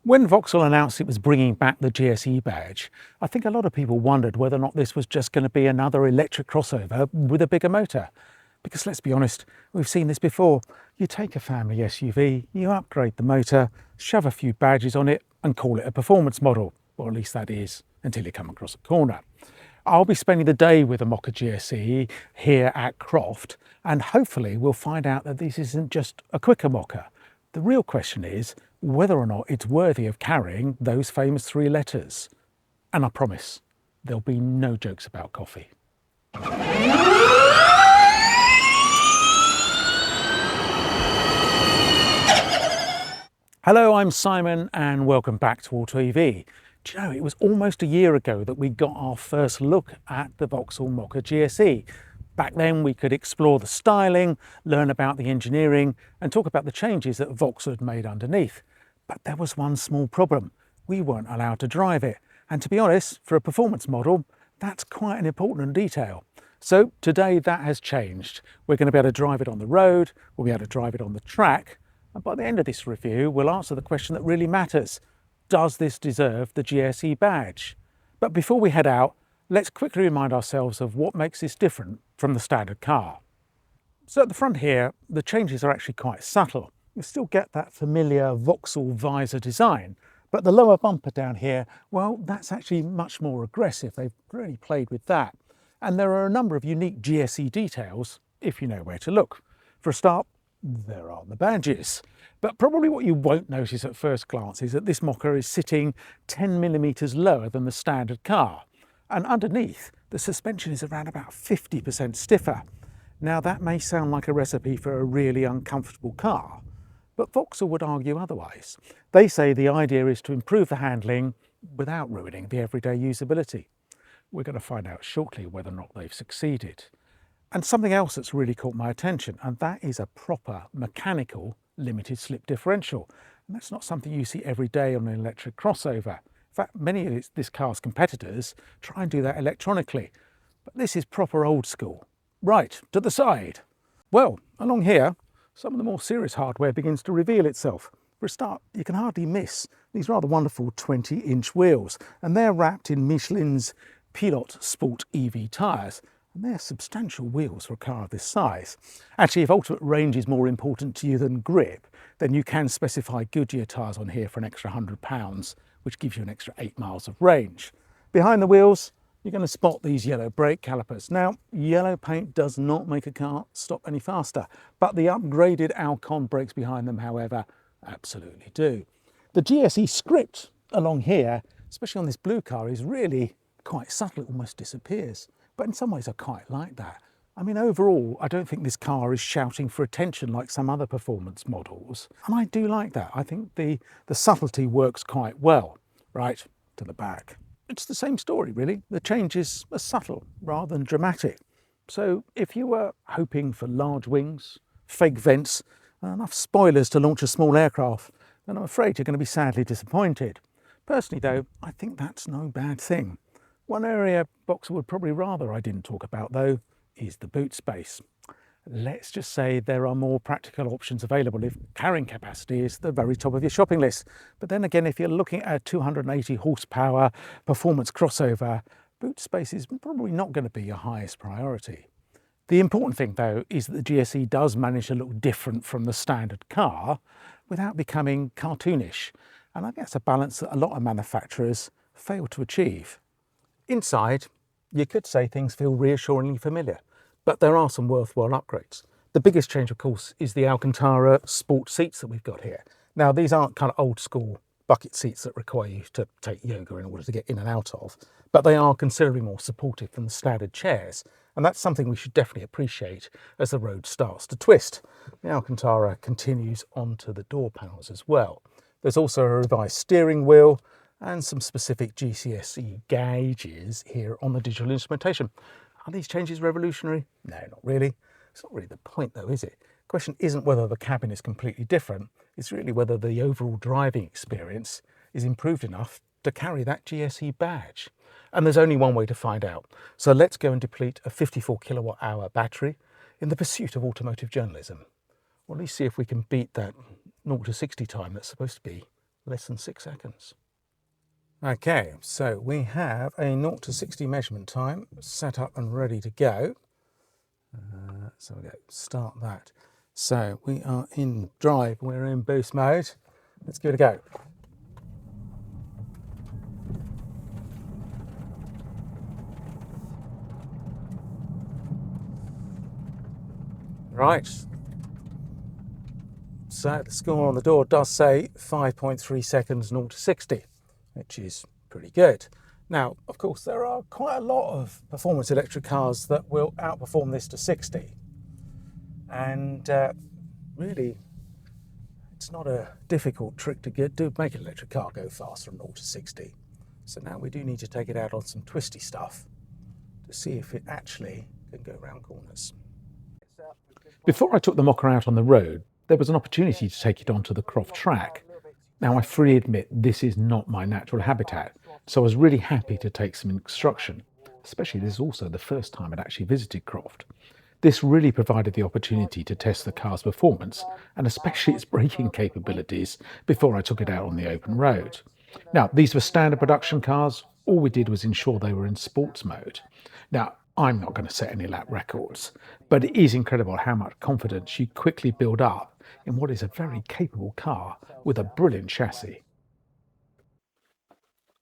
When Vauxhall announced it was bringing back the GSE badge, I think a lot of people wondered whether or not this was just going to be another electric crossover with a bigger motor. Because let's be honest, we've seen this before. You take a family SUV, you upgrade the motor, shove a few badges on it and call it a performance model. Or at least that is, until you come across a corner. I'll be spending the day with a Mokka GSE here at Croft, and hopefully we'll find out that this isn't just a quicker Mokka. The real question is whether or not it's worthy of carrying those famous three letters. And I promise, there'll be no jokes about coffee. Hello, I'm Simon and welcome back to AutoEV. Do you know, it was almost a year ago that we got our first look at the Vauxhall Mokka GSE. Back then we could explore the styling, learn about the engineering and talk about the changes that Vauxhall had made underneath. But there was one small problem. We weren't allowed to drive it. And to be honest, for a performance model, that's quite an important detail. So today that has changed. We're going to be able to drive it on the road, we'll be able to drive it on the track. And by the end of this review, we'll answer the question that really matters. Does this deserve the GSE badge? But before we head out, let's quickly remind ourselves of what makes this different from the standard car. So at the front here, the changes are actually quite subtle. You still get that familiar Vauxhall visor design, but the lower bumper down here, well, that's actually much more aggressive. They've really played with that. And there are a number of unique GSE details, if you know where to look. For a start, there are the badges. But probably what you won't notice at first glance is that this Mokka is sitting 10mm lower than the standard car. And underneath, the suspension is around about 50% stiffer. Now that may sound like a recipe for a really uncomfortable car, but Vauxhall would argue otherwise. They say the idea is to improve the handling without ruining the everyday usability. We're going to find out shortly whether or not they've succeeded. And something else that's really caught my attention, and that is a proper mechanical limited slip differential. And that's not something you see every day on an electric crossover. In fact, many of this car's competitors try and do that electronically. But this is proper old school. Right, to the side. Well, along here, some of the more serious hardware begins to reveal itself. For a start, you can hardly miss these rather wonderful 20-inch wheels, and they're wrapped in Michelin's Pilot Sport EV tyres. And they're substantial wheels for a car of this size. Actually, if ultimate range is more important to you than grip, then you can specify Goodyear tyres on here for an extra £100, which gives you an extra 8 miles of range. Behind the wheels, you're going to spot these yellow brake calipers. Now, yellow paint does not make a car stop any faster, but the upgraded Alcon brakes behind them, however, absolutely do. The GSE script along here, especially on this blue car, is really quite subtle. It almost disappears. But in some ways I quite like that. I mean, overall, I don't think this car is shouting for attention like some other performance models. And I do like that. I think the subtlety works quite well. Right, to the back. It's the same story, really. The changes are subtle rather than dramatic. So if you were hoping for large wings, fake vents, and enough spoilers to launch a small aircraft, then I'm afraid you're going to be sadly disappointed. Personally, though, I think that's no bad thing. One area Vauxhall would probably rather I didn't talk about, though, is the boot space. Let's just say there are more practical options available if carrying capacity is the very top of your shopping list. But then again, if you're looking at a 280 horsepower performance crossover, boot space is probably not going to be your highest priority. The important thing, though, is that the GSE does manage to look different from the standard car without becoming cartoonish. And I think that's a balance that a lot of manufacturers fail to achieve. Inside, you could say things feel reassuringly familiar, but there are some worthwhile upgrades. The biggest change, of course, is the Alcantara sport seats that we've got here. Now, these aren't kind of old school bucket seats that require you to take yoga in order to get in and out of, but they are considerably more supportive than the standard chairs. And that's something we should definitely appreciate as the road starts to twist. The Alcantara continues onto the door panels as well. There's also a revised steering wheel and some specific GSE gauges here on the digital instrumentation. Are these changes revolutionary? No, not really. It's not really the point though, is it? The question isn't whether the cabin is completely different, it's really whether the overall driving experience is improved enough to carry that GSE badge. And there's only one way to find out. So let's go and deplete a 54 kilowatt hour battery in the pursuit of automotive journalism. Or at least see if we can beat that 0 to 60 time that's supposed to be less than 6 seconds. Okay, so we have a 0 to 60 measurement time set up and ready to go. So we go start that. So we are in drive, we're in boost mode. Let's give it a go. Right. So the score on the door does say 5.3 seconds 0 to 60, which is pretty good. Now, of course, there are quite a lot of performance electric cars that will outperform this to 60. And really, it's not a difficult trick to make an electric car go faster from 0 to 60. So now we do need to take it out on some twisty stuff to see if it actually can go around corners. Before I took the Mokka out on the road, there was an opportunity to take it onto the Croft track. Now, I freely admit this is not my natural habitat, so I was really happy to take some instruction, especially this is also the first time I'd actually visited Croft. This really provided the opportunity to test the car's performance and especially its braking capabilities before I took it out on the open road. Now, these were standard production cars. All we did was ensure they were in sports mode. Now, I'm not going to set any lap records, but it is incredible how much confidence you quickly build up in what is a very capable car with a brilliant chassis.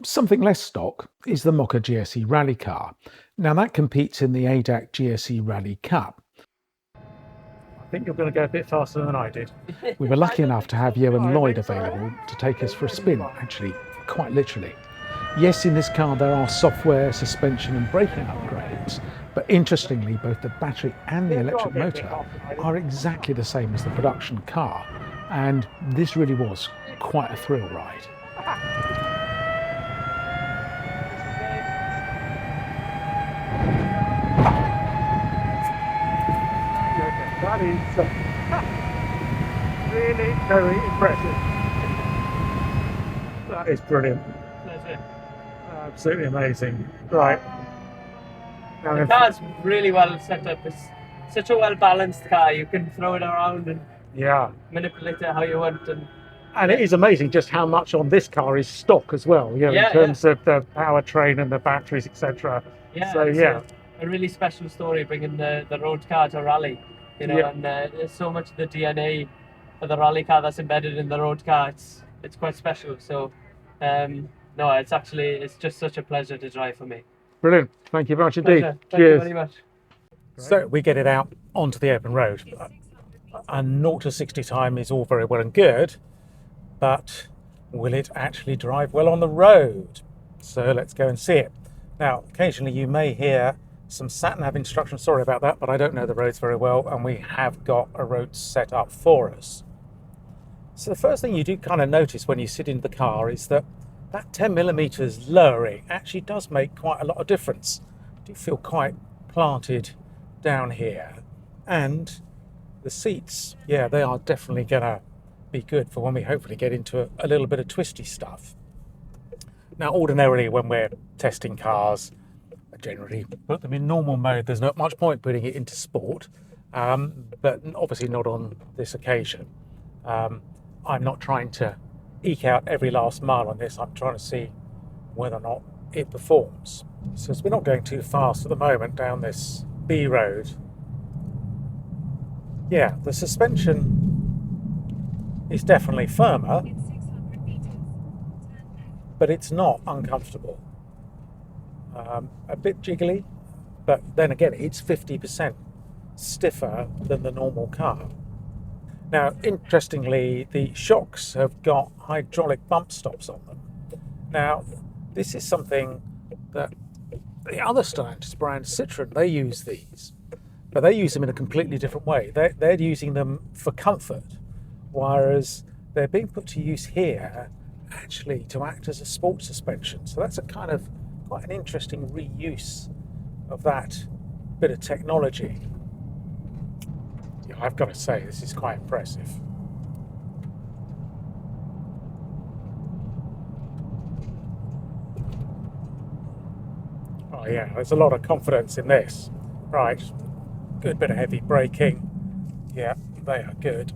Something less stock is the Mokka GSE rally car. Now that competes in the ADAC GSE Rally Cup. I think you're going to go a bit faster than I did. We were lucky enough to have Yo and Lloyd available to take us for a spin, actually, quite literally. Yes, in this car there are software, suspension and braking upgrades, but interestingly both the battery and the electric motor are exactly the same as the production car, and this really was quite a thrill ride. That is really very impressive. That is brilliant. Absolutely amazing. Right. The car's really well set up. It's such a well balanced car. You can throw it around and manipulate it how you want. And it is amazing just how much on this car is stock as well, in terms of the powertrain and the batteries, etc. Yeah, so a really special story bringing the road car to rally. And there's so much of the DNA of the rally car that's embedded in the road car. It's quite special. So no, it's just such a pleasure to drive for me. Brilliant. Thank you very much indeed. Thank Cheers. you very much. So we get it out onto the open road. A 0 to 60 time is all very well and good, but will it actually drive well on the road? So let's go and see it. Now, occasionally you may hear some sat-nav instructions. Sorry about that, but I don't know the roads very well, and we have got a road set up for us. So the first thing you do kind of notice when you sit in the car is that 10mm lowering actually does make quite a lot of difference. I do feel quite planted down here, and the seats, they are definitely going to be good for when we hopefully get into a little bit of twisty stuff. Now, ordinarily when we're testing cars, I generally put them in normal mode. There's not much point putting it into sport, but obviously not on this occasion. I'm not trying to eke out every last mile on this. I'm trying to see whether or not it performs. So we're not going too fast at the moment down this B road. Yeah, the suspension is definitely firmer, but it's not uncomfortable. A bit jiggly, but then again, it's 50% stiffer than the normal car. Now, interestingly, the shocks have got hydraulic bump stops on them. Now, this is something that the other Stellantis brand, Citroën, they use these, but they use them in a completely different way. They're using them for comfort, whereas they're being put to use here actually to act as a sport suspension. So that's a kind of quite an interesting reuse of that bit of technology. I've got to say, this is quite impressive. Oh yeah, there's a lot of confidence in this. Right, good bit of heavy braking. Yeah, they are good.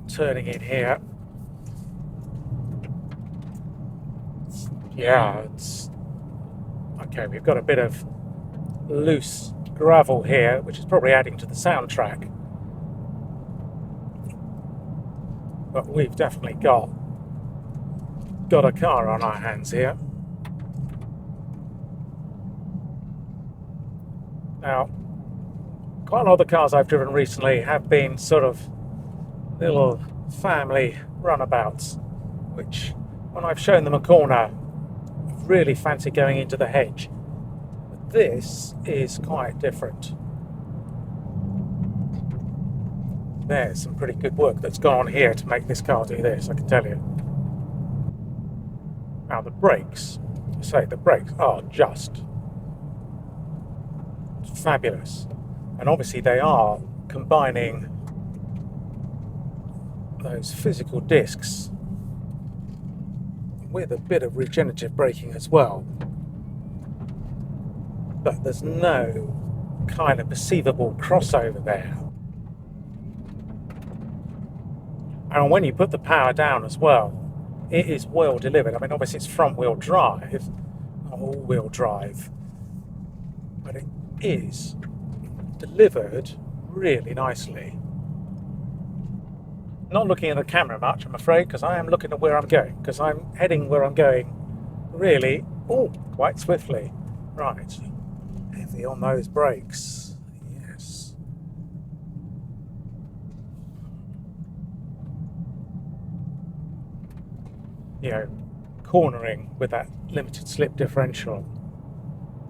Turning in here. Yeah, it's okay. We've got a bit of loose gravel here, which is probably adding to the soundtrack. But we've definitely got a car on our hands here. Now, quite a lot of the cars I've driven recently have been sort of little family runabouts, which when I've shown them a corner, really fancy going into the hedge. But this is quite different. There's some pretty good work that's gone on here to make this car do this, I can tell you. Now the brakes, the brakes are just fabulous. And obviously they are combining those physical discs with a bit of regenerative braking as well. But there's no kind of perceivable crossover there. And when you put the power down as well, it is well delivered. I mean, obviously it's front wheel drive, not all wheel drive, but it is delivered really nicely. Not looking at the camera much, I'm afraid, because I am looking at where I'm going, because I'm heading where I'm going really, quite swiftly. Right, heavy on those brakes, yes. You know, cornering with that limited slip differential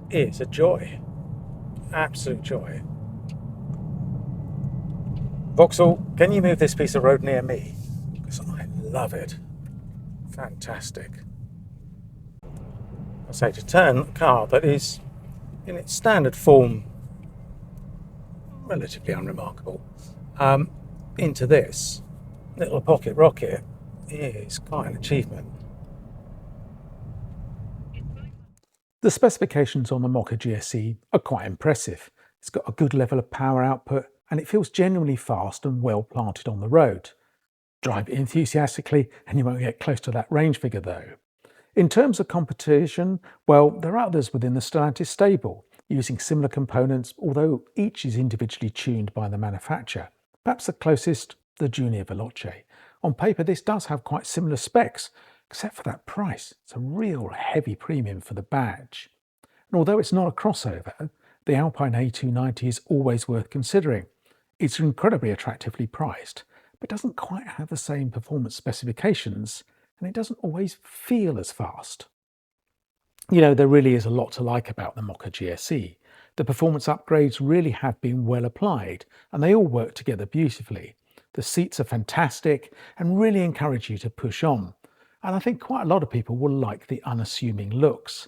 is a joy, absolute joy. Vauxhall, can you move this piece of road near me? Because I love it. Fantastic. I say, to turn a car that is in its standard form relatively unremarkable into this little pocket rocket is quite an achievement. The specifications on the Mokka GSE are quite impressive. It's got a good level of power output and it feels genuinely fast and well planted on the road. Drive it enthusiastically and you won't get close to that range figure though. In terms of competition, well, there are others within the Stellantis stable, using similar components, although each is individually tuned by the manufacturer. Perhaps the closest, the Junior Veloce. On paper, this does have quite similar specs, except for that price. It's a real heavy premium for the badge. And although it's not a crossover, the Alpine A290 is always worth considering. It's incredibly attractively priced, but doesn't quite have the same performance specifications, and it doesn't always feel as fast. You know, there really is a lot to like about the Mokka GSE. The performance upgrades really have been well applied, and they all work together beautifully. The seats are fantastic and really encourage you to push on. And I think quite a lot of people will like the unassuming looks.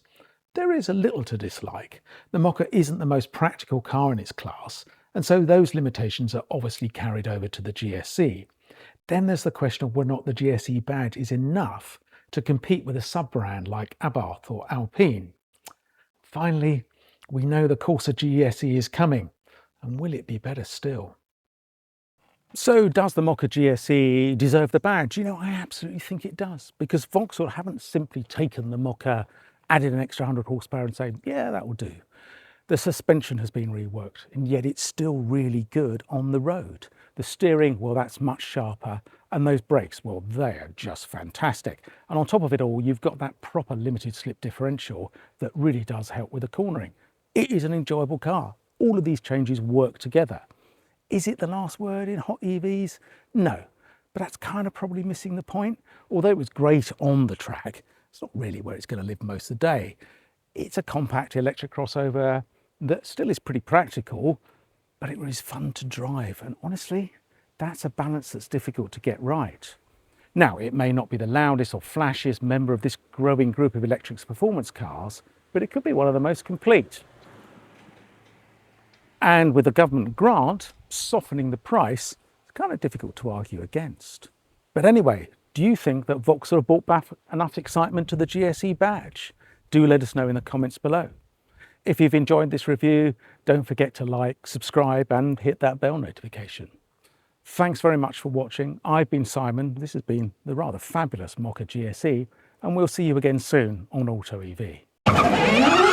There is a little to dislike. The Mokka isn't the most practical car in its class, and so those limitations are obviously carried over to the GSE. Then there's the question of whether or not the GSE badge is enough to compete with a sub-brand like Abarth or Alpine. Finally, we know the Corsa GSE is coming, and will it be better still? So does the Mokka GSE deserve the badge? You know, I absolutely think it does, because Vauxhall haven't simply taken the Mokka, added an extra 100 horsepower and said, yeah, that will do. The suspension has been reworked, and yet it's still really good on the road. The steering, well, that's much sharper, and those brakes, well, they are just fantastic. And on top of it all, you've got that proper limited slip differential that really does help with the cornering. It is an enjoyable car. All of these changes work together. Is it the last word in hot EVs? No, but that's kind of probably missing the point. Although it was great on the track, it's not really where it's going to live most of the day. It's a compact electric crossover that still is pretty practical, but it was fun to drive. And honestly, that's a balance that's difficult to get right. Now, it may not be the loudest or flashiest member of this growing group of electric performance cars, but it could be one of the most complete. And with the government grant softening the price, it's kind of difficult to argue against. But anyway, do you think that Vauxhall have brought back enough excitement to the GSE badge? Do let us know in the comments below. If you've enjoyed this review, don't forget to like, subscribe and hit that bell notification. Thanks very much for watching. I've been Simon. This has been the rather fabulous Mokka GSE, and we'll see you again soon on AutoEV.